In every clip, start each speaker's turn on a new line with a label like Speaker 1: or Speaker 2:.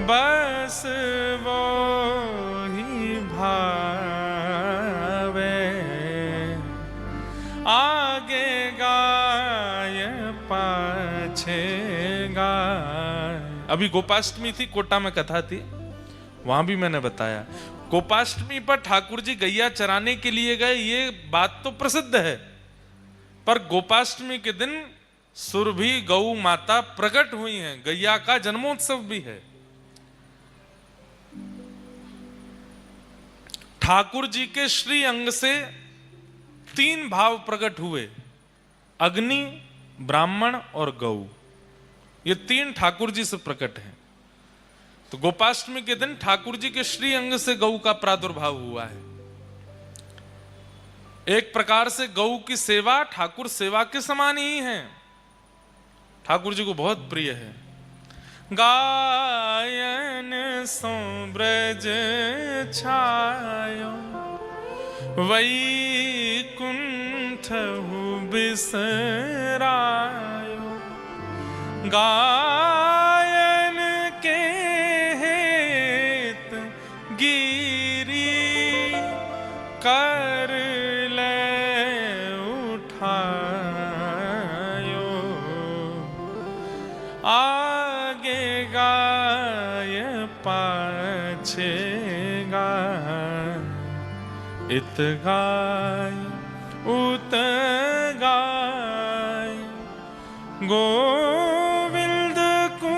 Speaker 1: बस वो ही भावे, आगे गाय पाछे गाय। अभी गोपाष्टमी थी, कोटा में कथा थी, वहां भी मैंने बताया गोपाष्टमी पर ठाकुर जी गैया चराने के लिए गए, ये बात तो प्रसिद्ध है। पर गोपाष्टमी के दिन सुरभि गौ माता प्रकट हुई हैं, गैया का जन्मोत्सव भी है। ठाकुर जी के श्री अंग से 3 भाव प्रकट हुए, अग्नि, ब्राह्मण और गौ। ये 3 ठाकुर जी से प्रकट हैं। तो गोपाष्टमी के दिन ठाकुर जी के श्री अंग से गौ का प्रादुर्भाव हुआ है। एक प्रकार से गौ की सेवा ठाकुर सेवा के समान ही है, ठाकुर जी को बहुत प्रिय है। गायन सो ब्रज छायो, वैकुंठ बिसरायो। गायन के हेत गिरी कर ले उठायो, आगे गाय पाछे गाय। इत गाय उत गाय, गोविंद को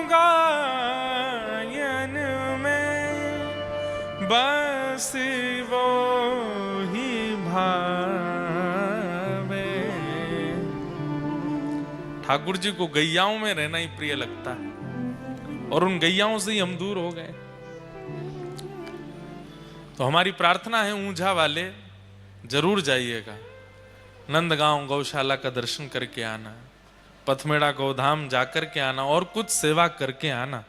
Speaker 1: गायन में, बस वो ही भावे। ठाकुर जी को गैयाओं में रहना ही प्रिय लगता है, और उन गैयाओं से ही हम दूर हो गए। तो हमारी प्रार्थना है, ऊंझा वाले जरूर जाइएगा, नंदगांव गौशाला का दर्शन करके आना, पथमेड़ा गौधाम जाकर के आना और कुछ सेवा करके आना।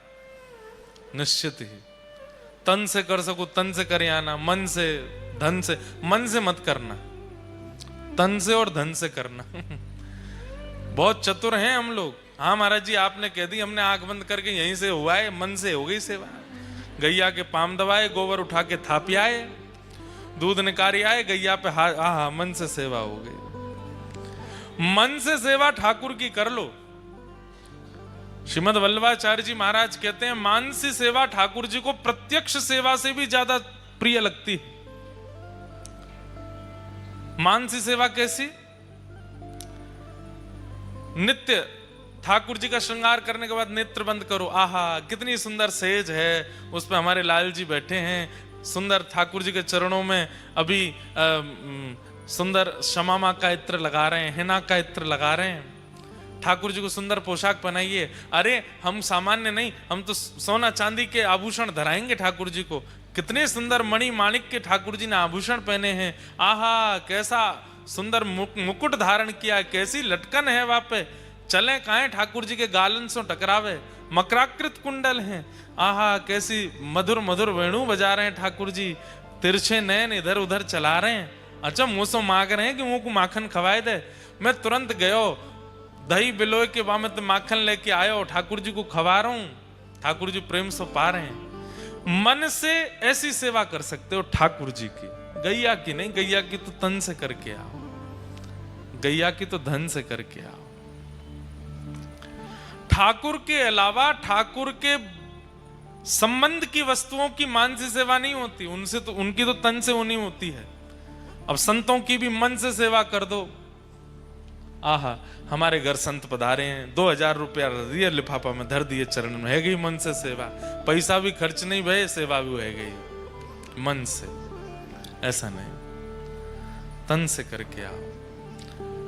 Speaker 1: निश्चित ही तन से कर सको तन से करे आना, मन से धन से, मन से मत करना, तन से और धन से करना। बहुत चतुर हैं हम लोग। हाँ महाराज जी आपने कह दी, हमने आंख बंद करके यहीं से हुआ है, मन से हो गई सेवा। गैया के पाम दबाए, गोबर उठा के थापी आए, दूध निकारी आए, गैया पे हा मन से सेवा हो गई। मन से सेवा ठाकुर की कर लो। श्रीमद वल्लभाचार्य जी महाराज कहते हैं, मानसी सेवा ठाकुर जी को प्रत्यक्ष सेवा से भी ज्यादा प्रिय लगती है। मानसी सेवा कैसी? नित्य ठाकुर जी का श्रृंगार करने के बाद नेत्र बंद करो, आहा कितनी सुंदर सेज है, उस पर हमारे लाल जी बैठे हैं, सुंदर ठाकुर जी के चरणों में अभी सुंदर शमामा का इत्र लगा रहे हैं, हिना का इत्र लगा रहे हैं, ठाकुर जी को सुंदर पोशाक पहनाइए। अरे हम सामान्य नहीं, हम तो सोना चांदी के आभूषण धराएंगे ठाकुर जी को। कितने सुंदर मणि माणिक के ठाकुर जी ने आभूषण पहने हैं, आहा कैसा सुंदर मुकुट धारण किया, कैसी लटकन है वहां पे। चले काहे ठाकुर जी के गालन से टकरावे, मकराकृत कुंडल हैं, आहा कैसी मधुर मधुर वेणु बजा रहे हैं ठाकुर जी, तिरछे नयन इधर उधर चला रहे हैं। अच्छा मुंह से मांग रहे हैं कि मुंह को माखन खवाए दे। मैं तुरंत गयो दही बिलोय के वामे तो माखन लेके आयो, ठाकुर जी को खवा रहा हूं, ठाकुर जी प्रेम से पा रहे हैं। मन से ऐसी सेवा कर सकते हो ठाकुर जी की, गैया की नहीं। गैया की तो तन से करके आओ, गैया की तो धन से करके आओ। ठाकुर के अलावा ठाकुर के संबंध की वस्तुओं की मानसी सेवा नहीं होती, उनसे तो उनकी तो तन से होनी होती है। अब संतों की भी मन से सेवा कर दो। आहा हमारे घर संत पधारे हैं, 2000 रुपया दिए लिफाफा में धर दिए चरण में, है गई मन से सेवा। पैसा भी खर्च नहीं भय, सेवा भी है गई मन से। ऐसा नहीं, तन से करके आओ।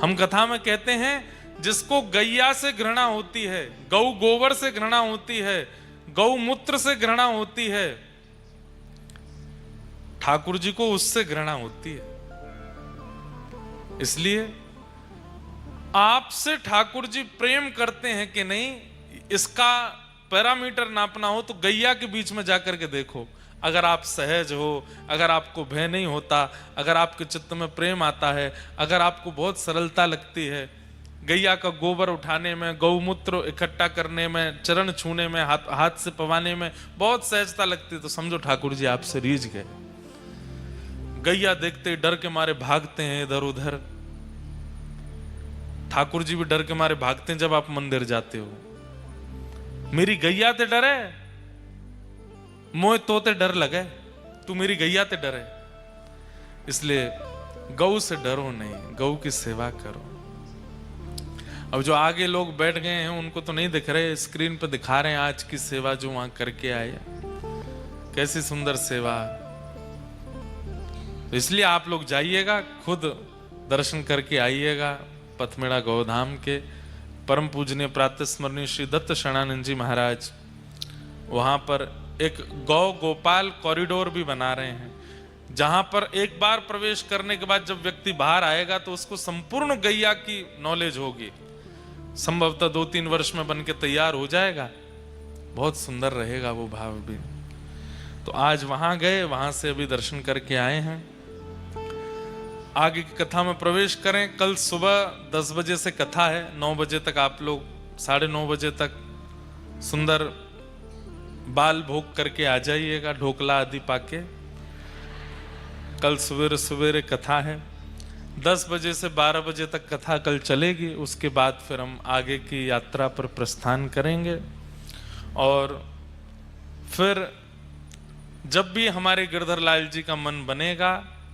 Speaker 1: हम कथा में कहते हैं जिसको गैया से घृणा होती है, गौ गोबर से घृणा होती है, गौ मूत्र से घृणा होती है, ठाकुर जी को उससे घृणा होती है। इसलिए आपसे ठाकुर जी प्रेम करते हैं कि नहीं, इसका पैरामीटर नापना हो तो गैया के बीच में जाकर के देखो। अगर आप सहज हो, अगर आपको भय नहीं होता, अगर आपके चित्त में प्रेम आता है, अगर आपको बहुत सरलता लगती है, गैया का गोबर उठाने में, गौमूत्र इकट्ठा करने में, चरण छूने में, हाथ से पवाने में बहुत सहजता लगती, तो समझो ठाकुर जी आपसे रीझ गए। गैया देखते डर के मारे भागते हैं इधर उधर। ठाकुर जी भी डर के मारे भागते हैं जब आप मंदिर जाते हो। मेरी गैया ते डरे, मोए तोते डर लगे, तू मेरी गैया ते डरे। इसलिए गौ से डरो नहीं, गौ की सेवा करो। अब जो आगे लोग बैठ गए हैं उनको तो नहीं दिख रहे, स्क्रीन पर दिखा रहे हैं आज की सेवा जो वहां करके आए, कैसी सुंदर सेवा। तो इसलिए आप लोग जाइएगा, खुद दर्शन करके आइएगा। पथमेड़ा गौधाम के परम पूजनीय प्रातः स्मरणीय श्री दत्त शरणानंद जी महाराज वहां पर एक गौ गोपाल कॉरिडोर भी बना रहे हैं, जहां पर एक बार प्रवेश करने के बाद जब व्यक्ति बाहर आएगा तो उसको संपूर्ण गैया की नॉलेज होगी। संभवतः 2-3 वर्ष में बन के तैयार हो जाएगा। बहुत सुंदर रहेगा वो भाव भी। तो आज वहां गए, वहां से अभी दर्शन करके आए हैं। आगे की कथा में प्रवेश करें। कल सुबह 10 बजे से कथा है, 9 बजे तक आप लोग 9:30 बजे तक सुंदर बाल भोग करके आ जाइएगा, ढोकला आदि पाके। कल सवेरे सवेरे कथा है। 10 बजे से 12 बजे तक कथा कल चलेगी। उसके बाद फिर हम आगे की यात्रा पर प्रस्थान करेंगे। और फिर जब भी हमारे गिरधर लाल जी का मन बनेगा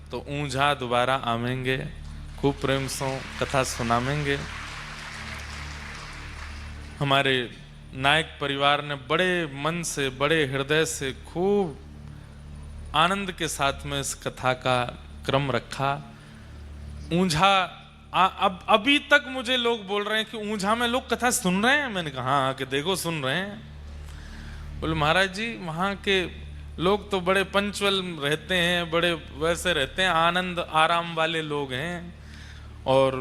Speaker 1: तो ऊंझा दोबारा आवेंगे, खूब प्रेम से कथा सुनावेंगे। हमारे नायक परिवार ने बड़े मन से, बड़े हृदय से, खूब आनंद के साथ में इस कथा का क्रम रखा। ऊंझा अब अभी तक मुझे लोग बोल रहे हैं कि ऊंझा में लोग कथा सुन रहे हैं। मैंने कहा हाँ, कि देखो सुन रहे हैं। बोले महाराज जी वहाँ के लोग तो बड़े पंचुअल रहते हैं, बड़े वैसे रहते हैं, आनंद आराम वाले लोग हैं। और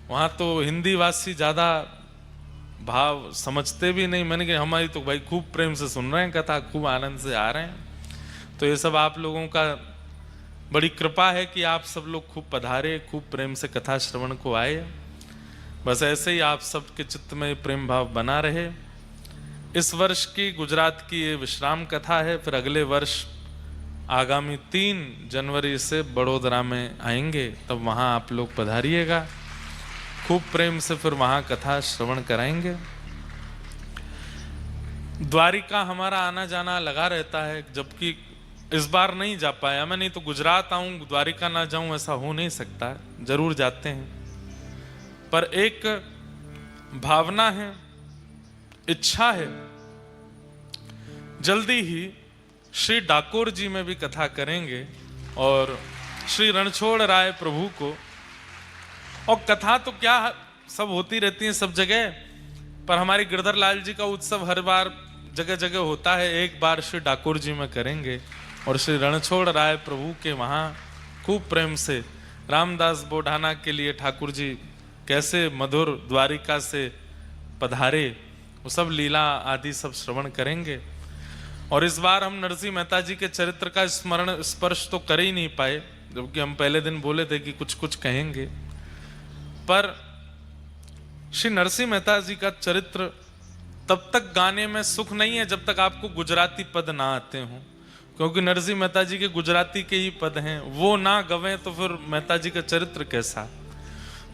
Speaker 1: वहाँ तो हिंदी वासी ज़्यादा भाव समझते भी नहीं। मैंने कहा हमारी तो भाई खूब प्रेम से सुन रहे हैं कथा, खूब आनंद से आ रहे हैं। तो ये सब आप लोगों का बड़ी कृपा है कि आप सब लोग खूब पधारे, खूब प्रेम से कथा श्रवण को आए। बस ऐसे ही आप सबके चित्त में प्रेम भाव बना रहे। इस वर्ष की गुजरात की ये विश्राम कथा है। फिर अगले वर्ष आगामी 3 जनवरी से बड़ोदरा में आएंगे, तब वहाँ आप लोग पधारिएगा। खूब प्रेम से फिर वहाँ कथा श्रवण कराएंगे। द्वारिका हमारा आना जाना लगा रहता है, जबकि इस बार नहीं जा पाया मैं। नहीं तो गुजरात आऊं द्वारिका ना जाऊं ऐसा हो नहीं सकता, जरूर जाते हैं। पर एक भावना है, इच्छा है, जल्दी ही श्री डाकोर जी में भी कथा करेंगे और श्री रणछोड़ राय प्रभु को। और कथा तो क्या सब होती रहती है सब जगह, पर हमारे गिरधर लाल जी का उत्सव हर बार जगह जगह होता है। एक बार श्री डाकोर जी में करेंगे और श्री रणछोड़ राय प्रभु के वहाँ खूब प्रेम से रामदास बोढ़ाना के लिए ठाकुर जी कैसे मधुर द्वारिका से पधारे, वो सब लीला आदि सब श्रवण करेंगे। और इस बार हम नरसिंह मेहता जी के चरित्र का स्मरण स्पर्श तो कर ही नहीं पाए, जबकि हम पहले दिन बोले थे कि कुछ कुछ कहेंगे। पर श्री नरसिंह मेहता जी का चरित्र तब तक गाने में सुख नहीं है जब तक आपको गुजराती पद ना आते हों, क्योंकि नरसिंह मेहता जी के गुजराती के ही पद हैं। वो ना गवें तो फिर मेहता जी का चरित्र कैसा।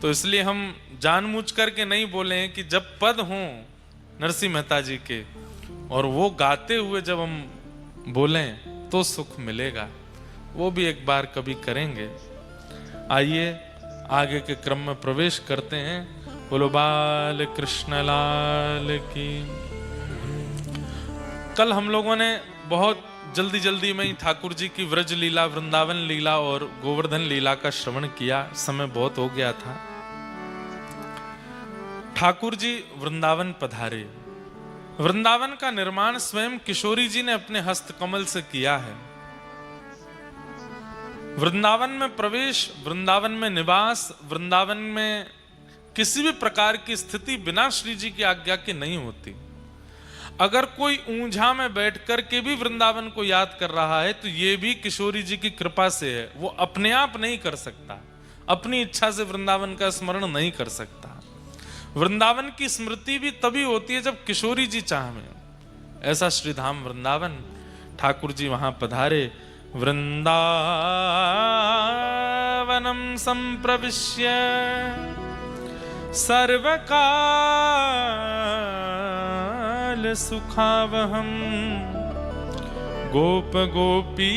Speaker 1: तो इसलिए हम जानबूझ करके नहीं बोले हैं कि जब पद हों नरसिंह मेहता जी के और वो गाते हुए जब हम बोलें तो सुख मिलेगा। वो भी एक बार कभी करेंगे। आइए आगे के क्रम में प्रवेश करते हैं। बोलो बाल कृष्ण लाल की। कल हम लोगों ने बहुत जल्दी जल्दी में ही ठाकुर जी की व्रज लीला, वृंदावन लीला और गोवर्धन लीला का श्रवण किया। समय बहुत हो गया था। ठाकुर जी वृंदावन पधारे। वृंदावन का निर्माण स्वयं किशोरी जी ने अपने हस्त कमल से किया है। वृंदावन में प्रवेश, वृंदावन में निवास, वृंदावन में किसी भी प्रकार की स्थिति बिना श्री जी की आज्ञा के नहीं होती। अगर कोई ऊंझा में बैठ कर के भी वृंदावन को याद कर रहा है तो ये भी किशोरी जी की कृपा से है। वो अपने आप नहीं कर सकता, अपनी इच्छा से वृंदावन का स्मरण नहीं कर सकता। वृंदावन की स्मृति भी तभी होती है जब किशोरी जी चाह में। ऐसा श्रीधाम वृंदावन, ठाकुर जी वहां पधारे। वृंदावनम संप्रविश्य सर्वकाल सुखावहम गोप गोपी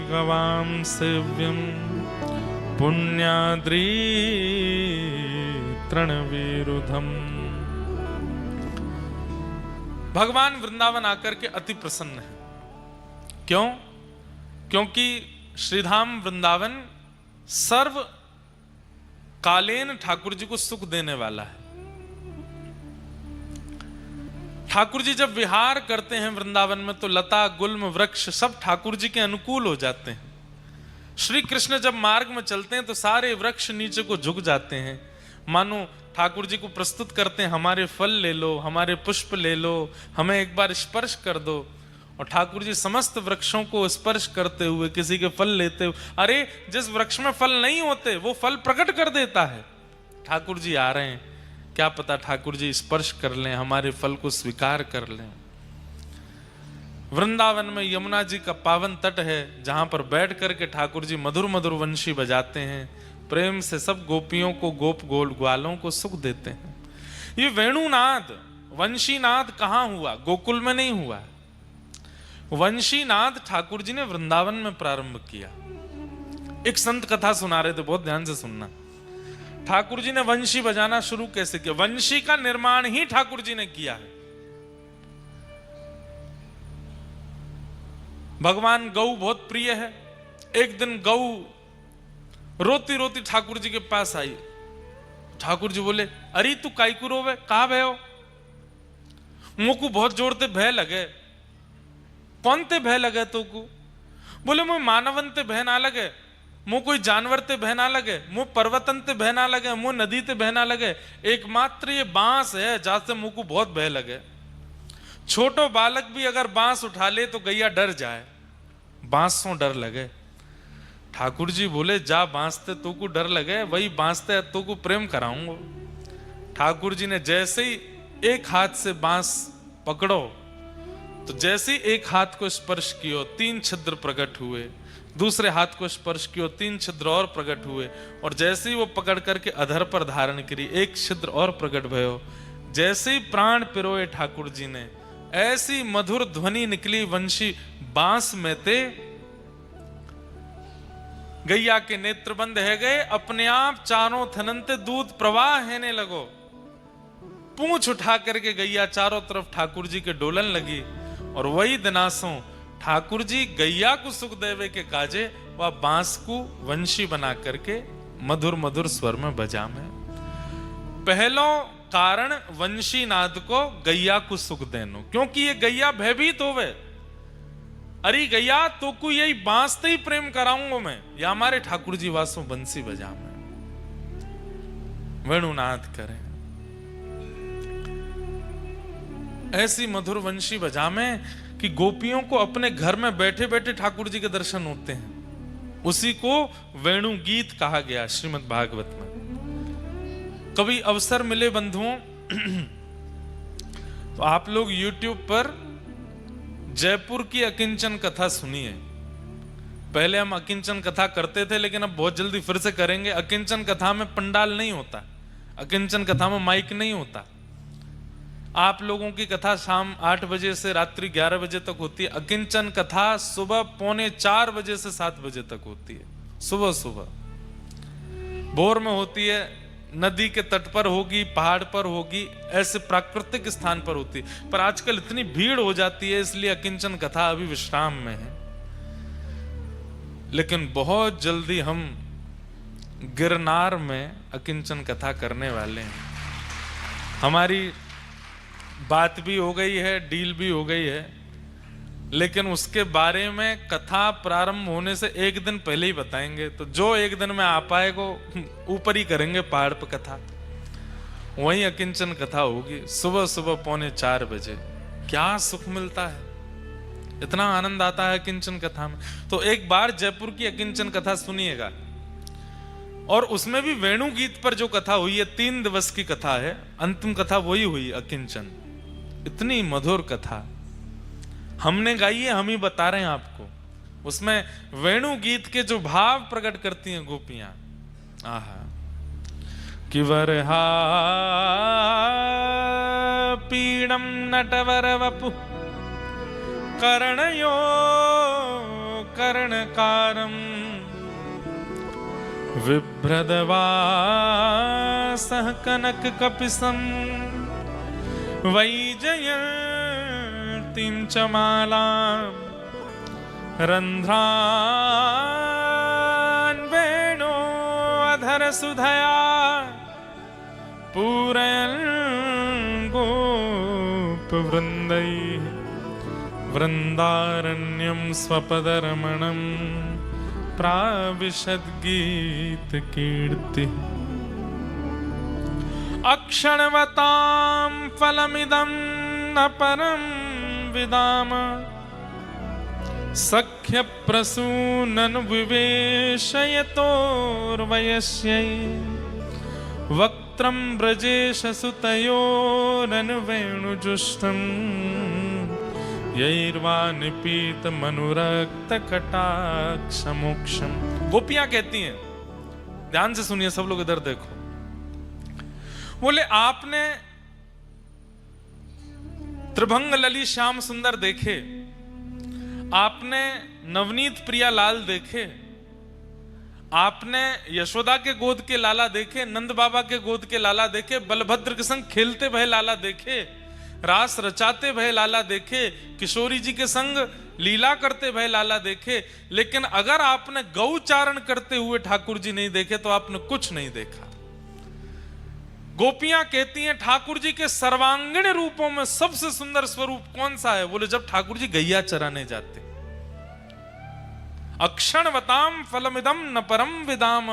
Speaker 1: गवाम सेव्यम पुण्याद्री तृणविरुधम। भगवान वृंदावन आकर के अति प्रसन्न है। क्यों? क्योंकि श्रीधाम वृंदावन सर्व कालीन ठाकुर जी को सुख देने वाला है। ठाकुर जी जब विहार करते हैं वृंदावन में तो लता गुल्म वृक्ष सब ठाकुर जी के अनुकूल हो जाते हैं। श्री कृष्ण जब मार्ग में चलते हैं तो सारे वृक्ष नीचे को झुक जाते हैं, मानो ठाकुर जी को प्रस्तुत करते हैं, हमारे फल ले लो, हमारे पुष्प ले लो, हमें एक बार स्पर्श कर दो। और ठाकुर जी समस्त वृक्षों को स्पर्श करते हुए किसी के फल लेते हुए, अरे जिस वृक्ष में फल नहीं होते वो फल प्रकट कर देता है। ठाकुर जी आ रहे हैं, क्या पता ठाकुर जी स्पर्श कर लें, हमारे फल को स्वीकार कर लें। वृंदावन में यमुना जी का पावन तट है जहां पर बैठ करके ठाकुर जी मधुर मधुर वंशी बजाते हैं, प्रेम से सब गोपियों को, गोप गोल ग्वालों को सुख देते हैं। ये वेणुनाद वंशीनाद कहां हुआ? गोकुल में नहीं हुआ। वंशीनाद ठाकुर जी ने वृंदावन में प्रारंभ किया। एक संत कथा सुना रहे थे, बहुत ध्यान से सुनना। ठाकुर जी ने वंशी बजाना शुरू कैसे किया? वंशी का निर्माण ही ठाकुर जी ने किया है। भगवान गौ बहुत प्रिय है। एक दिन गौ रोती रोती ठाकुर जी के पास आई। ठाकुर जी बोले, अरे तू काईकू रोवे, कहा भयो? मुझको बहुत जोर ते भय लगे। कौन ते भय लगे तो को? बोले मुझे मानवन ते भय ना लगे, मुझ कोई जानवर ते भय ना लगे, मुझ पर्वतन ते भय ना लगे, मुझ नदी ते भय ना लगे, एकमात्र ये बांस है जहां से मुझ को बहुत भय लगे। छोटो बालक भी अगर बांस उठा ले तो गैया डर जाए, बांस से डर लगे। ठाकुर जी बोले, जा बांसते तो को डर लगे, वही बांसते तो को प्रेम कराऊंगा। ठाकुर जी ने जैसे ही एक हाथ से बांस पकड़ो तो जैसे ही एक हाथ को स्पर्श कियो 3 छिद्र प्रकट हुए, दूसरे हाथ को स्पर्श कियो 3 छिद्र और प्रकट हुए, और जैसे ही वो पकड़ करके अधर पर धारण करी 1 छिद्र और प्रकट भयो। जैसे ही प्राण पिरोए ठाकुर जी ने, ऐसी मधुर ध्वनि निकली वंशी बांस में ते। गैया के नेत्र बंद है गए, अपने आप चारों थनंते दूध प्रवाह हेने लगो। पूंछ उठा करके गैया चारों तरफ ठाकुर जी के डोलन लगी, और वही दिनासों ठाकुर जी गैया को सुख देवे के काजे वह बांस को वंशी बना करके मधुर मधुर स्वर में बजा में। पहलो कारण वंशी नाद को गैया को सुख देनो, क्योंकि ये गैया भयभीत होवे। अरे गैया तो को यही बांस ते ही प्रेम कराऊंगा मैं, या हमारे ठाकुर जी वासों बंसी बजा में वेणुनाद करें। ऐसी मधुर वंशी बजा में कि गोपियों को अपने घर में बैठे बैठे ठाकुर जी के दर्शन होते हैं। उसी को वेणु गीत कहा गया श्रीमद् भागवत में। कभी अवसर मिले बंधुओं तो आप लोग YouTube पर जयपुर की अकिंचन कथा सुनिए। पहले हम अकिंचन कथा करते थे, लेकिन अब बहुत जल्दी फिर से करेंगे। अकिंचन कथा में पंडाल नहीं होता, अकिंचन कथा में माइक नहीं होता। आप लोगों की कथा शाम 8 बजे से रात्रि 11 बजे तक होती है। अकिंचन कथा सुबह 3:45 बजे से 7 बजे तक होती है। सुबह सुबह भोर में होती है, नदी के तट पर होगी, पहाड़ पर होगी, ऐसे प्राकृतिक स्थान पर होती है। पर आजकल इतनी भीड़ हो जाती है, इसलिए अकिंचन कथा अभी विश्राम में है। लेकिन बहुत जल्दी हम गिरनार में अकिंचन कथा करने वाले हैं। हमारी बात भी हो गई है, डील भी हो गई है, लेकिन उसके बारे में कथा प्रारंभ होने से 1 दिन पहले ही बताएंगे। तो जो 1 दिन में आ पाएगो ऊपर ही करेंगे पहाड़ पर कथा, वहीं अकिंचन कथा होगी सुबह सुबह 3:45 बजे। क्या सुख मिलता है, इतना आनंद आता है अकिंचन कथा में। तो एक बार जयपुर की अकिंचन कथा सुनिएगा। और उसमें भी वेणु गीत पर जो कथा हुई है, 3 दिवस की कथा है, अंतिम कथा वही हुई अकिंचन। इतनी मधुर कथा हमने गाई है, हम ही बता रहे हैं आपको। उसमें वेणु गीत के जो भाव प्रकट करती हैं गोपियां, आहा। कि वरहा पीड़म नटवर वपु कर्णयो कर्णकारम विभ्रदवासः कनक कपिसं वैजयन्तीं च मालां रन्ध्रान् वेणो अधर सुधया पूरयन् गोपवृन्दैः वृन्दारण्यं स्वपदरमणं प्राविशद् गीत कीर्ति। अक्षणवतां फलमिदं न परं विदाम सख्य प्रसूनन विवेशयतोर्वयस्यै वक्त्रं ब्रजेश सुतयोरनुवेणुजुष्टं यैर्वा निपीत मनुरक्त कटाक्ष मोक्षम। गोपियां कहती हैं, ध्यान से सुनिए सब लोग, इधर देखो। बोले आपने त्रिभंग लली श्याम सुंदर देखे, आपने नवनीत प्रिया लाल देखे, आपने यशोदा के गोद के लाला देखे, नंद बाबा के गोद के लाला देखे, बलभद्र के संग खेलते भय लाला देखे, रास रचाते भय लाला देखे, किशोरी जी के संग लीला करते भय लाला देखे। लेकिन अगर आपने गौचारण करते हुए ठाकुर जी नहीं देखे तो आपने कुछ नहीं देखा। गोपियां कहती हैं ठाकुर जी के सर्वांगीण रूपों में सबसे सुंदर स्वरूप कौन सा है? बोले जब ठाकुर जी गैया चराने जाते। अक्षणवताम फलमिदम न परम विदाम।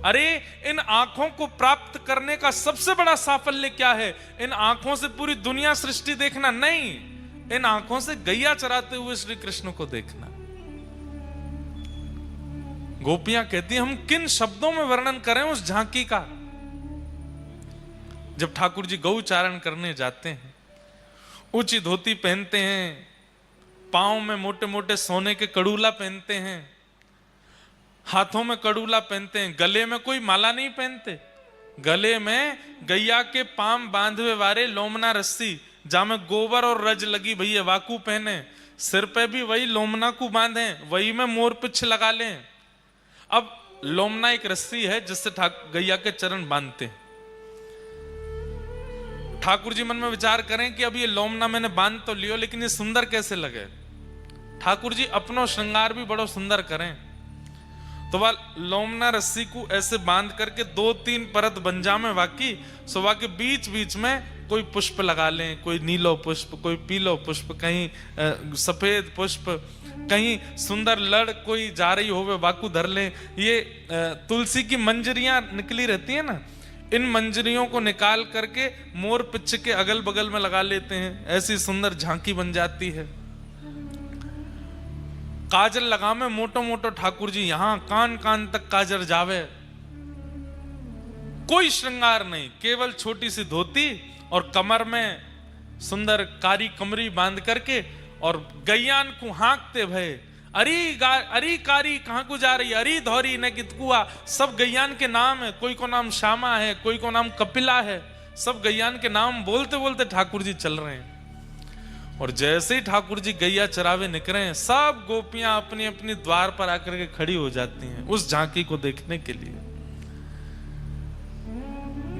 Speaker 1: अरे इन आंखों को प्राप्त करने का सबसे बड़ा साफल्य क्या है? इन आंखों से पूरी दुनिया सृष्टि देखना नहीं, इन आंखों से गैया चराते हुए श्री कृष्ण को देखना। गोपियां कहती हैं हम किन शब्दों में वर्णन करें उस झांकी का। जब ठाकुर जी गौचारण करने जाते हैं, ऊंची धोती पहनते हैं, पांव में मोटे मोटे सोने के कड़ूला पहनते हैं, हाथों में कड़ूला पहनते हैं, गले में कोई माला नहीं पहनते, गले में गैया के पाम बांधवे वारे लोमना रस्सी, जहां में गोबर और रज लगी भैया वाकू पहने, सिर पे भी वही लोमना को बांधे, वही में मोर पिछ लगा लें। अब लोमना एक रस्सी है जिससे गैया के चरण बांधते हैं। ठाकुर जी मन में विचार करें कि अब ये लोमना मैंने बांध तो लियो, लेकिन ये सुंदर कैसे लगे। ठाकुर जी अपनो श्रृंगार भी बड़ो सुंदर करें, तो वह लोमना रस्सी को ऐसे बांध करके 2-3 परत बंजा में वाकी, सुबह के बीच बीच में कोई पुष्प लगा लें, कोई नीलो पुष्प, कोई पीलो पुष्प, कहीं सफेद पुष्प, कहीं सुंदर लड़ कोई जा रही होवे वाकू धर लें। ये तुलसी की मंजरियां निकली रहती है ना, इन मंजरियों को निकाल करके मोर पिच्छ के अगल बगल में लगा लेते हैं, ऐसी सुंदर झांकी बन जाती है। काजल लगा में मोटो मोटो ठाकुर जी यहां कान कान तक काजल जावे, कोई श्रृंगार नहीं, केवल छोटी सी धोती और कमर में सुंदर कारी कमरी बांध करके, और गैयान को हाँकते भय अरी कारी कहां को जा रही, अरी धौरी न कितकुआ, सब गैयान के नाम है। कोई को नाम श्यामा है, कोई को नाम कपिला है, सब गैयान के नाम बोलते बोलते ठाकुर जी चल रहे हैं। और जैसे ही ठाकुर जी गैया चरावे निकले हैं, सब गोपियां अपनी अपनी द्वार पर आकर के खड़ी हो जाती हैं उस झांकी को देखने के लिए।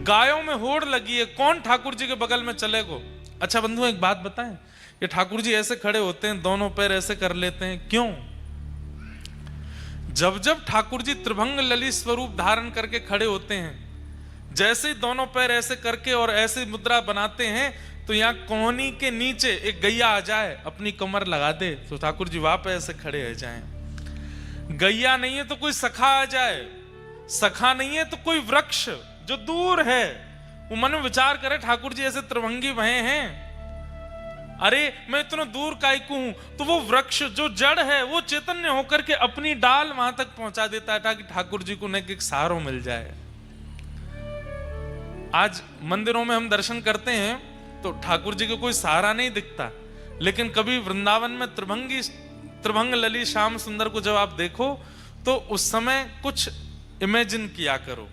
Speaker 1: गायों में होड़ लगी है, कौन ठाकुर जी के बगल में चलेगो। अच्छा बंधु एक बात बताएं, ये ठाकुर जी ऐसे खड़े होते हैं, दोनों पैर ऐसे कर लेते हैं, क्यों? जब जब ठाकुर जी त्रिभंग ललित स्वरूप धारण करके खड़े होते हैं, जैसे ही दोनों पैर ऐसे करके और ऐसी मुद्रा बनाते हैं, तो यहाँ कोहनी के नीचे एक गैया आ जाए, अपनी कमर लगा दे, तो ठाकुर जी वहां पे ऐसे खड़े हो जाएं। गैया नहीं है तो कोई सखा आ जाए, सखा नहीं है तो कोई वृक्ष जो दूर है, वो मन में विचार करे ठाकुर जी ऐसे त्रिभंगी भये हैं, अरे मैं इतना दूर काय को हूं, तो वो वृक्ष जो जड़ है वो चैतन्य होकर के अपनी डाल वहां तक पहुंचा देता है ताकि ठाकुर जी को न एक सहारो मिल जाए। आज मंदिरों में हम दर्शन करते हैं तो ठाकुर जी को कोई सहारा नहीं दिखता, लेकिन कभी वृंदावन में त्रिभंग लली श्याम सुंदर को जब आप देखो तो उस समय कुछ इमेजिन किया करो,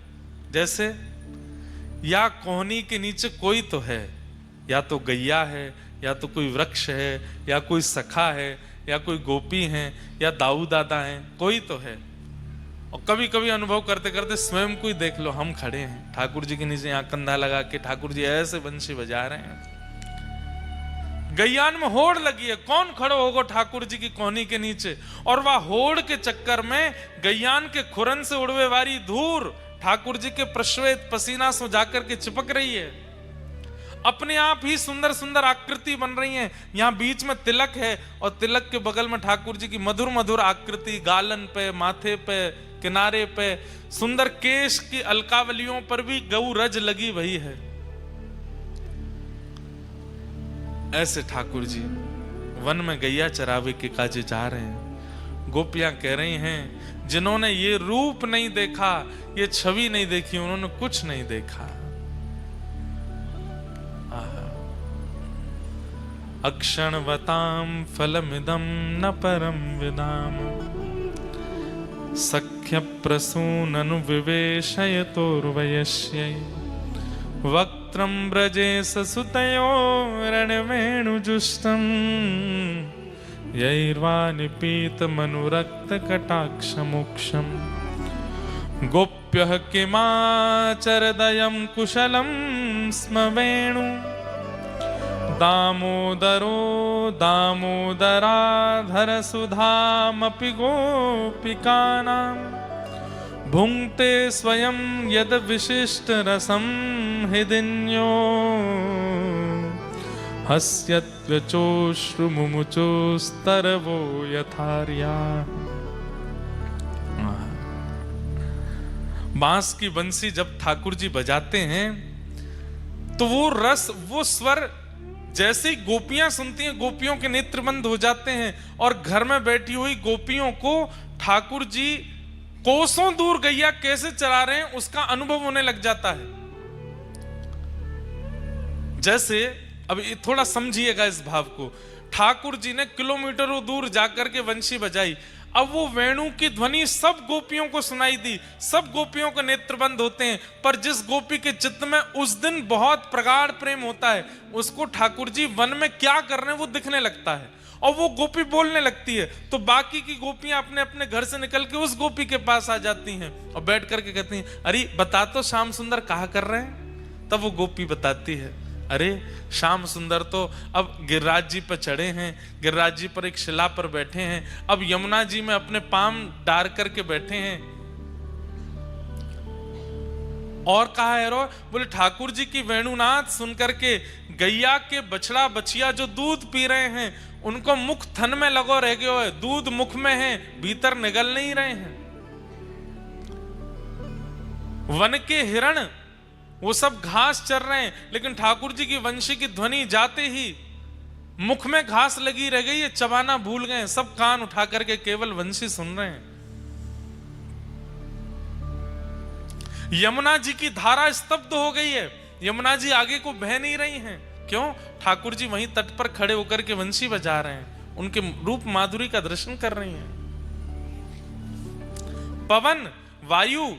Speaker 1: जैसे या कोहनी के नीचे कोई तो है, या तो गैया है, या तो कोई वृक्ष है, या कोई सखा है, या कोई गोपी है, या दाऊ दादा है, कोई तो है। और कभी कभी अनुभव करते करते स्वयं को ही देख लो, हम खड़े हैं ठाकुर जी के नीचे, यहाँ कंधा लगा के ठाकुर जी ऐसे बंशी बजा रहे हैं। गैयान में होड़ लगी है, कौन खड़ो होगा ठाकुर जी की कोहनी के नीचे, और वह होड़ के चक्कर में गैयान के खुरन से उड़वे वाली धूल ठाकुर जी के प्रश्वेत पसीना से जाकर के चिपक रही है। अपने आप ही सुंदर सुंदर आकृति बन रही है। यहाँ बीच में तिलक है और तिलक के बगल में ठाकुर जी की मधुर मधुर आकृति, गालन पे, माथे पे, किनारे पे, सुंदर केश की अलकावलियों पर भी गौ रज लगी वही है। ऐसे ठाकुर जी वन में गैया चरावे के काजे जा रहे हैं। गोपियां कह रही हैं, जिन्होंने ये रूप नहीं देखा, ये छवि नहीं देखी, उन्होंने कुछ नहीं देखा। अक्षणवतां फलमिदं न परम विदाम सख्य प्रसूननु विवेशयतोर्वयस्यै वक्त्रं ब्रजेश सुतयो रणवेणुजुष्टं यैर्वानिपीतमनुरक्तकटाक्षमोक्षं गोप्यः किमाचरदयं कुशलं स्म वेणु दामोदरो दामोदराधर सुधामपि गोपिकानां भुङ्क्ते स्वयं यद विशिष्ट रसं हृदिन्यो हस्यत्वचोश्रुमुमुचोस्तरवो यथार्या। बांस की बंसी जब ठाकुर जी बजाते हैं तो वो रस, वो स्वर जैसे ही गोपियां सुनती हैं, गोपियों के नेत्र बंद हो जाते हैं और घर में बैठी हुई गोपियों को ठाकुर जी कोसों दूर गैया कैसे चला रहे हैं उसका अनुभव होने लग जाता है। जैसे अब ये थोड़ा समझिएगा इस भाव को, ठाकुर जी ने किलोमीटरों दूर जाकर के वंशी बजाई, अब वो वेणु की ध्वनि सब गोपियों को सुनाई दी, सब गोपियों के नेत्र बंद होते हैं, पर जिस गोपी के चित्त में उस दिन बहुत प्रगाढ़ प्रेम होता है, उसको ठाकुर जी वन में क्या कर रहे हैं वो दिखने लगता है और वो गोपी बोलने लगती है, तो बाकी की गोपियां अपने अपने घर से निकल के उस गोपी के पास आ जाती हैं और बैठ करके कहती हैं, अरे बता तो श्याम सुंदर कहा कर रहे हैं। तब वो गोपी बताती है, अरे श्याम सुंदर तो अब गिरिराज जी पर चढ़े हैं, गिरिराज जी पर एक शिला पर बैठे हैं, अब यमुना जी में अपने पाम डार करके बैठे हैं। और कहा है रो, बोले ठाकुर जी की वेणुनाथ सुन करके गैया के बछड़ा बछिया जो दूध पी रहे हैं उनको मुख थन में लगो रह गयो है, दूध मुख में है, भीतर निगल नहीं रहे हैं। वन के हिरण वो सब घास चर रहे हैं, लेकिन ठाकुर जी की वंशी की ध्वनि जाते ही मुख में घास लगी रह गई है, चबाना भूल गए, सब कान उठा करके केवल वंशी सुन रहे हैं। यमुना जी की धारा स्तब्ध हो गई है, यमुना जी आगे को बह नहीं रही हैं। क्यों? ठाकुर जी वहीं तट पर खड़े होकर के वंशी बजा रहे हैं, उनके रूप माधुरी का दर्शन कर रही हैं। पवन वायु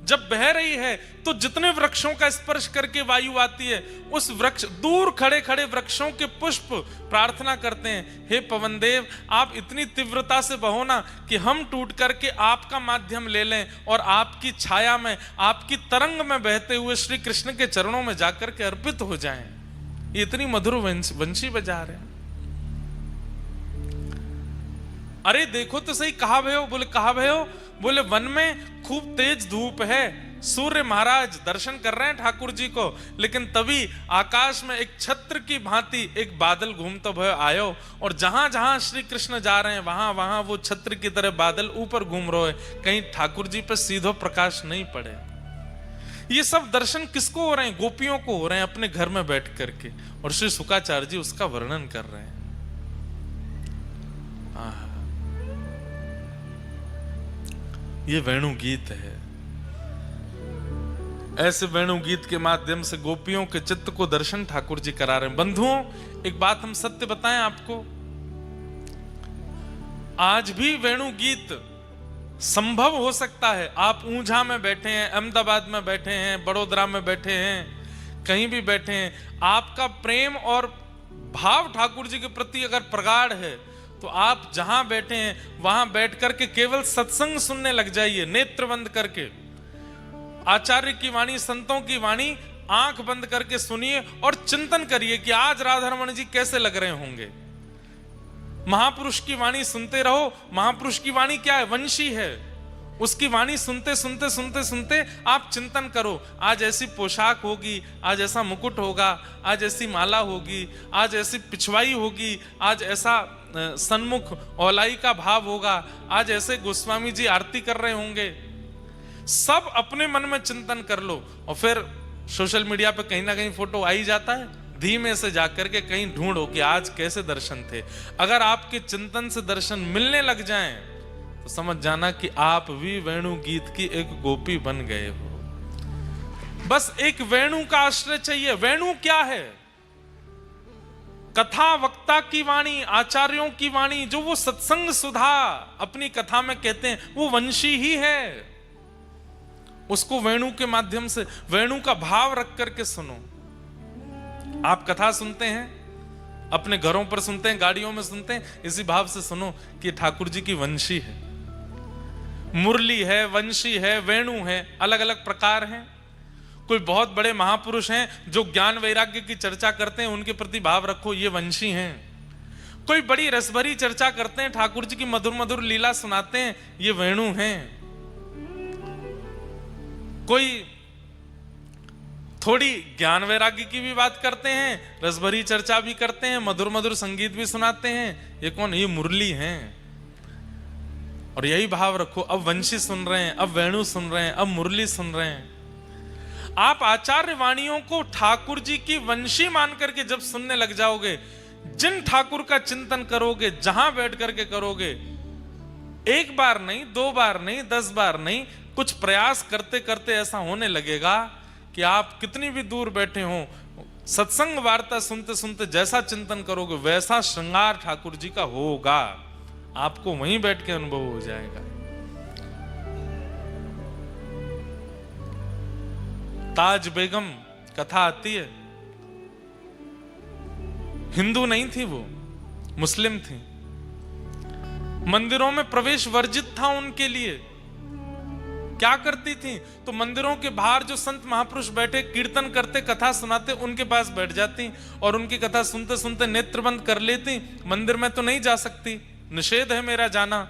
Speaker 1: जब बह रही है तो जितने वृक्षों का स्पर्श करके वायु आती है, उस वृक्ष दूर खड़े खड़े वृक्षों के पुष्प प्रार्थना करते हैं, हे पवन देव आप इतनी तीव्रता से बहो ना कि हम टूट करके आपका माध्यम ले लें और आपकी छाया में, आपकी तरंग में बहते हुए श्री कृष्ण के चरणों में जाकर के अर्पित हो जाएं। इतनी मधुर वंशी बजा रहे हैं। अरे देखो तो सही, कहा भयो? बोले कहा भयो? बोले वन में खूब तेज धूप है, सूर्य महाराज दर्शन कर रहे हैं ठाकुर जी को, लेकिन तभी आकाश में एक छत्र की भांति एक बादल घूमता भय आयो और जहां जहां श्री कृष्ण जा रहे हैं वहां वहां वो छत्र की तरह बादल ऊपर घूम रहे हैं, कहीं ठाकुर जी पर सीधो प्रकाश नहीं पड़े। ये सब दर्शन किसको हो रहे हैं? गोपियों को हो रहे हैं, अपने घर में बैठ करके। और श्री शुकाचार्य जी उसका वर्णन कर रहे हैं। ये वेणु गीत है। ऐसे वेणु गीत के माध्यम से गोपियों के चित्त को दर्शन ठाकुर जी करा रहे हैं। बंधुओं, एक बात हम सत्य बताएं आपको, आज भी वेणु गीत संभव हो सकता है। आप ऊंझा में बैठे हैं, अहमदाबाद में बैठे हैं, बड़ोदरा में बैठे हैं, कहीं भी बैठे हैं, आपका प्रेम और भाव ठाकुर जी के प्रति अगर प्रगाढ़ है तो आप जहां बैठे हैं वहां बैठ करके केवल सत्संग सुनने लग जाइए, नेत्र बंद करके। आचार्य की वाणी, संतों की वाणी आंख बंद करके सुनिए और चिंतन करिए कि आज राधारमण जी कैसे लग रहे होंगे। महापुरुष की वाणी सुनते रहो। महापुरुष की वाणी क्या है? वंशी है। उसकी वाणी सुनते सुनते सुनते सुनते आप चिंतन करो, आज ऐसी पोशाक होगी, आज ऐसा मुकुट होगा, आज ऐसी माला होगी, आज ऐसी पिछवाई होगी, आज ऐसा सन्मुख औलाई का भाव होगा, आज ऐसे गोस्वामी जी आरती कर रहे होंगे। सब अपने मन में चिंतन कर लो और फिर सोशल मीडिया पे कहीं ना कहीं फोटो आ ही जाता है, धीमे से जाकर के कहीं ढूंढो कि आज कैसे दर्शन थे। अगर आपके चिंतन से दर्शन मिलने लग जाएं तो समझ जाना कि आप भी वेणु गीत की एक गोपी बन गए हो। बस एक वेणु का आश्रय चाहिए। वेणु क्या है? कथा वक्ता की वाणी, आचार्यों की वाणी, जो वो सत्संग सुधा अपनी कथा में कहते हैं, वो वंशी ही है। उसको वेणु के माध्यम से, वेणु का भाव रख करके सुनो। आप कथा सुनते हैं, अपने घरों पर सुनते हैं, गाड़ियों में सुनते हैं, इसी भाव से सुनो कि ठाकुर जी की वंशी है, मुरली है, वंशी है, वेणु है, अलग अलग प्रकार हैं। कोई बहुत बड़े महापुरुष हैं जो ज्ञान वैराग्य की चर्चा करते हैं, उनके प्रति भाव रखो, ये वंशी हैं। कोई बड़ी रसभरी चर्चा करते हैं, ठाकुर जी की मधुर मधुर लीला सुनाते हैं, ये वेणु हैं। कोई थोड़ी ज्ञान वैराग्य की भी बात करते हैं, रसभरी चर्चा भी करते हैं, मधुर मधुर संगीत भी सुनाते हैं, ये कौन? ये मुरली हैं। और यही भाव रखो, अब वंशी सुन रहे हैं, अब वेणु सुन रहे हैं, अब मुरली सुन रहे हैं। आप आचार्य वाणियों को ठाकुर जी की वंशी मान करके जब सुनने लग जाओगे, जिन ठाकुर का चिंतन करोगे, जहां बैठ करके करोगे, एक बार नहीं, 2 बार नहीं, 10 बार नहीं, कुछ प्रयास करते करते ऐसा होने लगेगा कि आप कितनी भी दूर बैठे हो, सत्संग वार्ता सुनते सुनते जैसा चिंतन करोगे वैसा श्रृंगार ठाकुर जी का होगा। आपको वहीं बैठ के अनुभव हो जाएगा। ताज बेगम कथा आती है, हिंदू नहीं थी वो, मुस्लिम थी। मंदिरों में प्रवेश वर्जित था उनके लिए। क्या करती थी? तो मंदिरों के बाहर जो संत महापुरुष बैठे कीर्तन करते, कथा सुनाते, उनके पास बैठ जाती और उनकी कथा सुनते सुनते नेत्र बंद कर लेती। मंदिर में तो नहीं जा सकती, निषेध है मेरा जाना।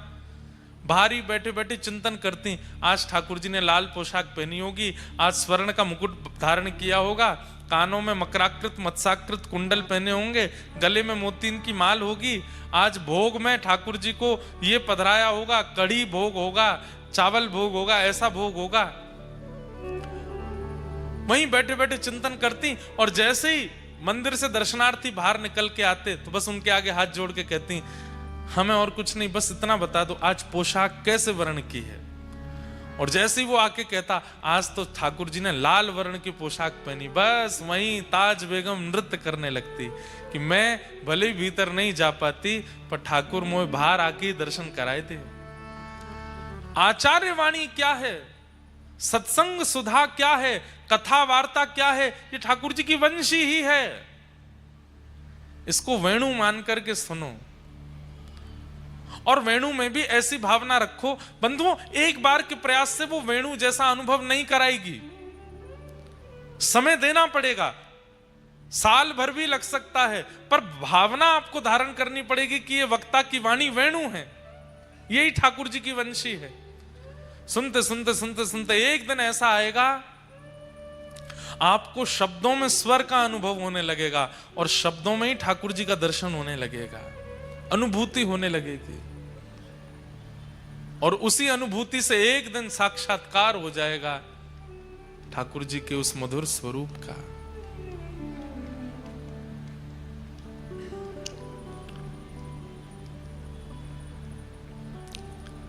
Speaker 1: बाहर ही बैठे बैठे चिंतन करती, आज ठाकुर जी ने लाल पोशाक पहनी होगी, आज स्वर्ण का मुकुट धारण किया होगा, कानों में मकराकृत मत्स्याकृत कुंडल पहने होंगे, गले में मोतीन की माल होगी, आज भोग में ठाकुर जी को ये पधराया होगा, कढ़ी भोग होगा, चावल भोग होगा, ऐसा भोग होगा। वहीं बैठे बैठे चिंतन करती और जैसे ही मंदिर से दर्शनार्थी बाहर निकल के आते तो बस उनके आगे हाथ जोड़ के कहती, हमें और कुछ नहीं, बस इतना बता दो आज पोशाक कैसे वर्ण की है। और जैसे ही वो आके कहता, आज तो ठाकुर जी ने लाल वर्ण की पोशाक पहनी, बस वहीं ताज बेगम नृत्य करने लगती कि मैं भले ही भीतर नहीं जा पाती पर ठाकुर मोह बाहर आके दर्शन कराए थे। आचार्य वाणी क्या है? सत्संग सुधा क्या है? कथा वार्ता क्या है? ये ठाकुर जी की वंशी ही है। इसको वेणु मान करके सुनो और वेणु में भी ऐसी भावना रखो। बंधुओं, एक बार के प्रयास से वो वेणु जैसा अनुभव नहीं कराएगी, समय देना पड़ेगा, साल भर भी लग सकता है, पर भावना आपको धारण करनी पड़ेगी कि ये वक्ता की वाणी वेणु है, यही ठाकुर जी की वंशी है। सुनते सुनते सुनते सुनते एक दिन ऐसा आएगा आपको शब्दों में स्वर का अनुभव होने लगेगा और शब्दों में ही ठाकुर जी का दर्शन होने लगेगा, अनुभूति होने लगेगी और उसी अनुभूति से एक दिन साक्षात्कार हो जाएगा। ठाकुर जी के उस मधुर स्वरूप का।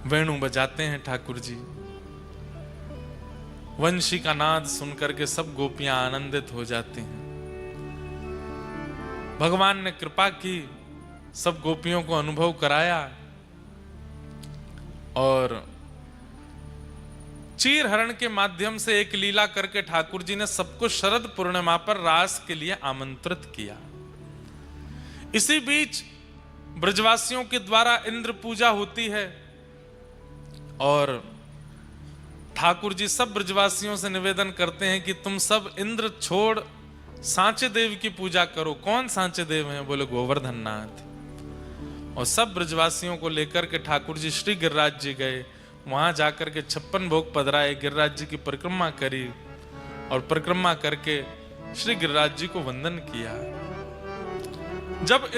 Speaker 1: वेणु बजाते हैं ठाकुर जी, वंशी का नाद सुनकर के सब गोपियां आनंदित हो जाती हैं। भगवान ने कृपा की, सब गोपियों को अनुभव कराया और चीर हरण के माध्यम से एक लीला करके ठाकुर जी ने सबको शरद पूर्णिमा पर रास के लिए आमंत्रित किया। इसी बीच ब्रजवासियों के द्वारा इंद्र पूजा होती है और ठाकुर जी सब ब्रजवासियों से निवेदन करते हैं कि तुम सब इंद्र छोड़ सांचे देव की पूजा करो। कौन सांचे देव हैं? बोले गोवर्धन नाथ। और सब ब्रजवासियों को लेकर के ठाकुर जी श्री गिरिराज जी गए। वहां जाकर के 56 भोग पधराए, गिरिराज जी की परिक्रमा करी और परिक्रमा करके श्री गिरिराज जी को वंदन किया। जब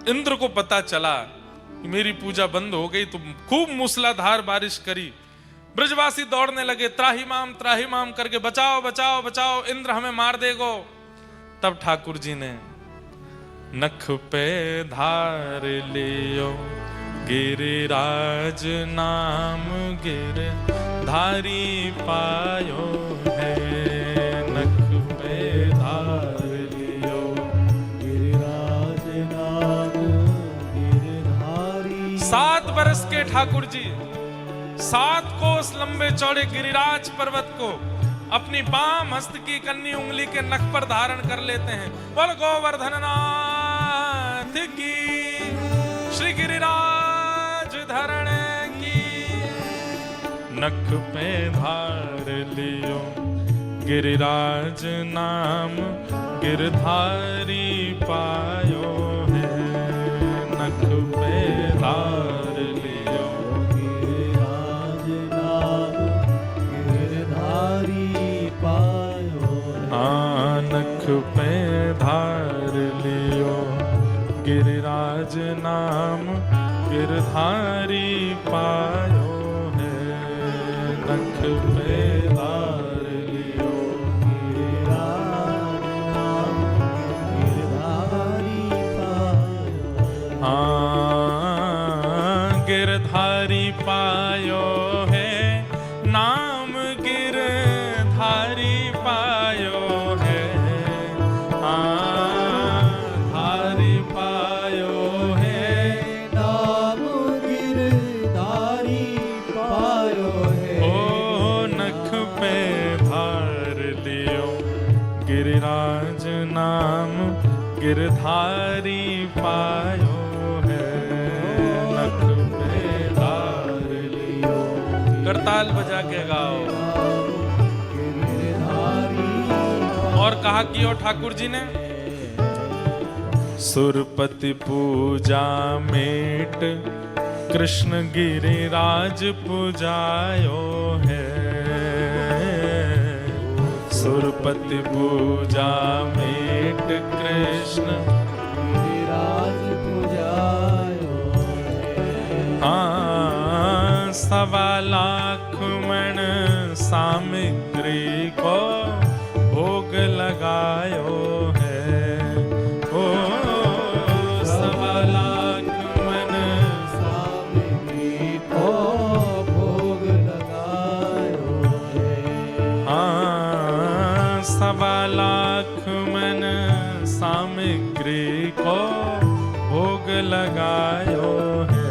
Speaker 1: इंद्र को पता चला कि मेरी पूजा बंद हो गई तो खूब मूसलाधार बारिश करी। ब्रजवासी दौड़ने लगे, त्राही माम करके, बचाओ बचाओ बचाओ, इंद्र हमें मार देगो। तब ठाकुर जी ने नख पे धार लियो गिरिराज नाम, गिरधारी पायो है। नख पे धार लियो गिरिराज नाम, गिरधारी। 7 बरस के ठाकुर जी 7 कोस लंबे चौड़े गिरिराज पर्वत को अपनी बाम हस्त की कन्नी उंगली के नख पर धारण कर लेते हैं। बोल गोवर्धन नाथ की, श्री गिरिराज धरण की। नख पे धार लियो गिरिराज नाम, गिरधारी पायो है। नख पे धार लियो गिरिराज नाम, गिरधारी पायो है। नख पे धार लियो गिरिराज नाम, गिरधारी पायो है। नख पे धार लियो गिरिराज नाम, गिरधारी पायो। गिरधारी पायो है, नाम गिरधारी पायो है। धारी पायो है, नाम गिरधारी पायो है। ओ नख पे धार लियो गिरिराज नाम, गिरधारी पायो है। नख पे धार लियो। करताल बजा के गाओ। और कहा कि ओ ठाकुर जी ने सुरपति पूजा मेट, कृष्ण गिरिराज पूजायो है। सुरपति पूजा मेट, कृष्ण गिरिराज पूजायो है। हाँ, 1.25 लाख मण सामग्री को भोग लगायो है। ओ 1.25 लाख मन सामग्री को भोग लगायो है। हाँ, 1.25 लाख मन सामग्री को भोग लगायो है।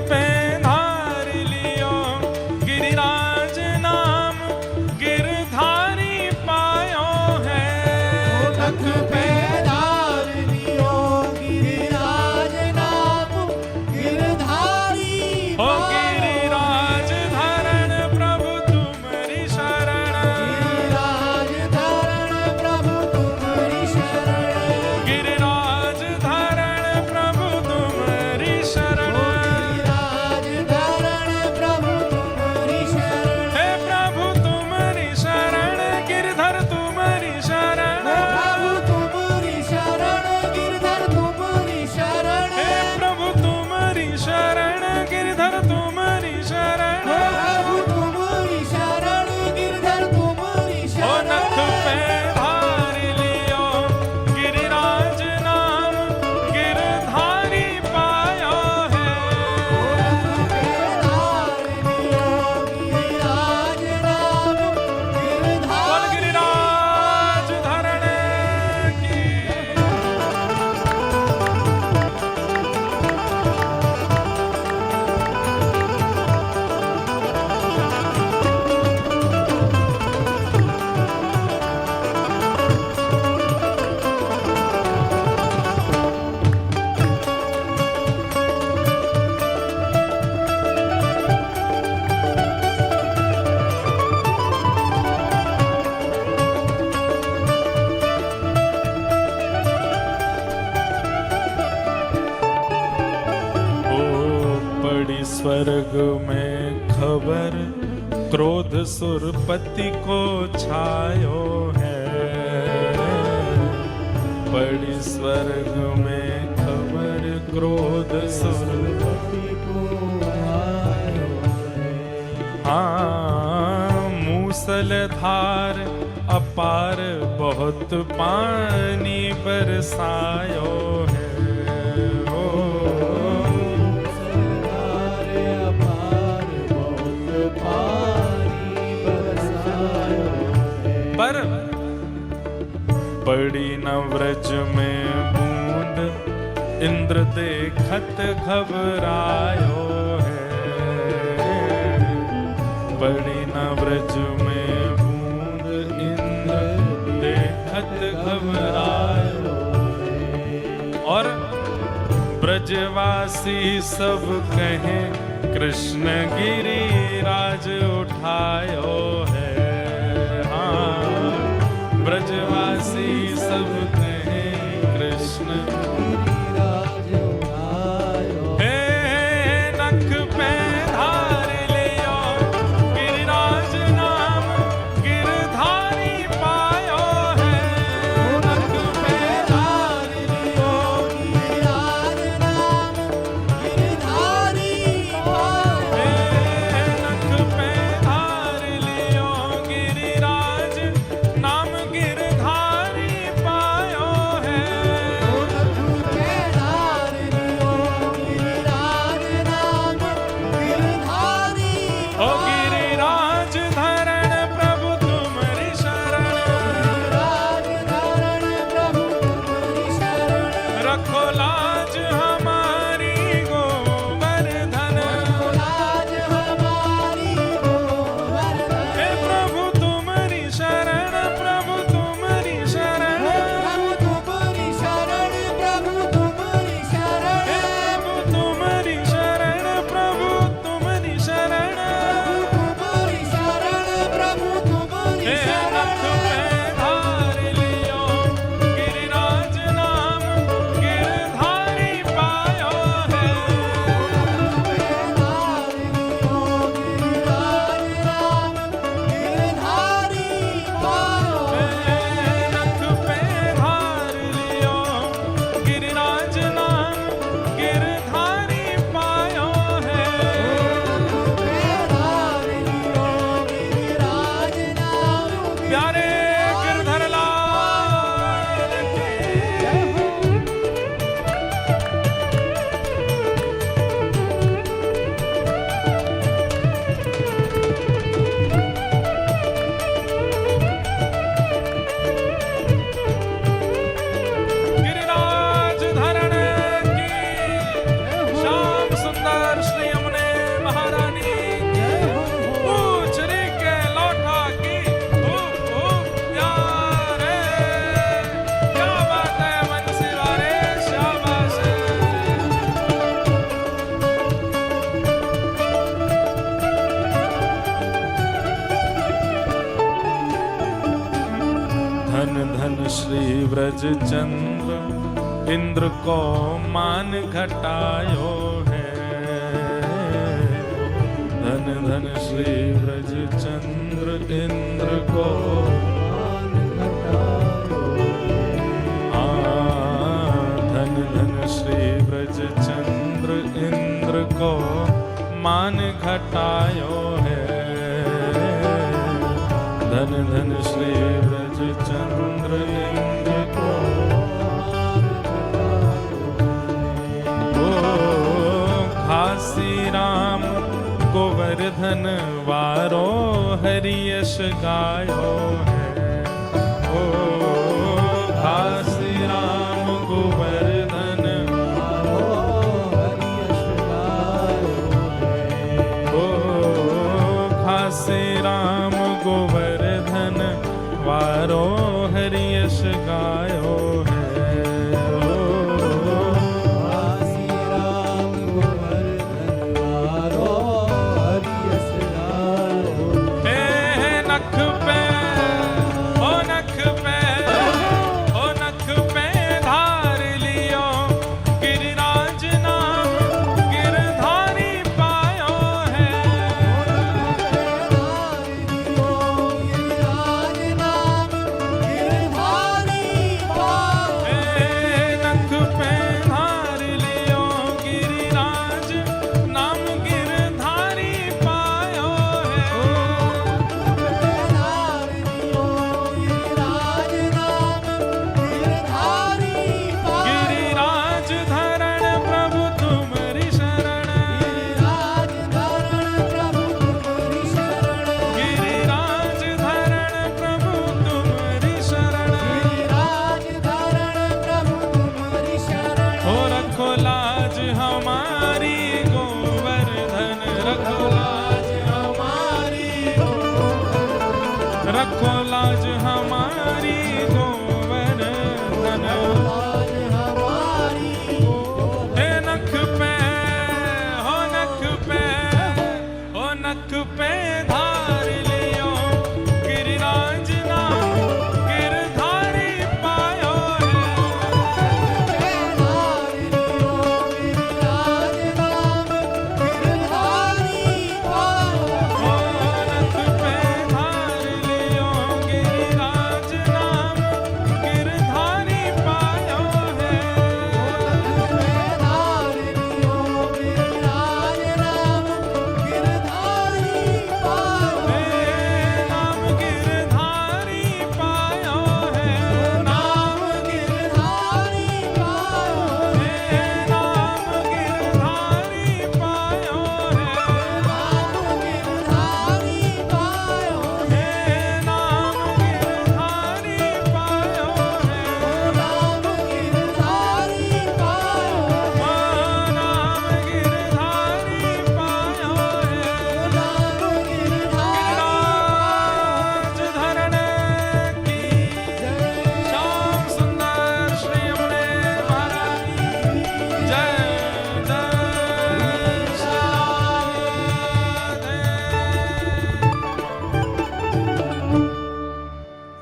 Speaker 1: पे स्वर्ग में खबर क्रोध सुरपति को छायो है। पड़ी स्वर्ग में खबर क्रोध सुरपति को छायो है। हाँ, मूसलधार अपार बहुत पानी बरसायो है। पर पड़ी न व्रज में बूंद इंद्र देखत घबरायो है। पड़ी न व्रज में बूंद इंद्र देखत घबरायो है। और ब्रजवासी सब कहें कृष्ण गिरिराज उठायो है। ब्रजवासी सब कहें कृष्ण गिरिराज उठायो। हे नख पे धार लियो गिरिराज नाम गिरधारी पायो है। नख पे धार लियो गिरिराज नाम गिरधारी पायो। हे नख पे धार लियो गिरिराज नाम श्री व्रज चंद्र इंद्र को मान घटायो है। धन धन श्री व्रज चंद्र इंद्र को मान घटायो। धन धन श्री व्रज चंद्र इंद्र को मान घटायो है। धन धन श्री व्रज चंद्र इंद्र को घासी राम गोवर्धन वारो हरि यश गायो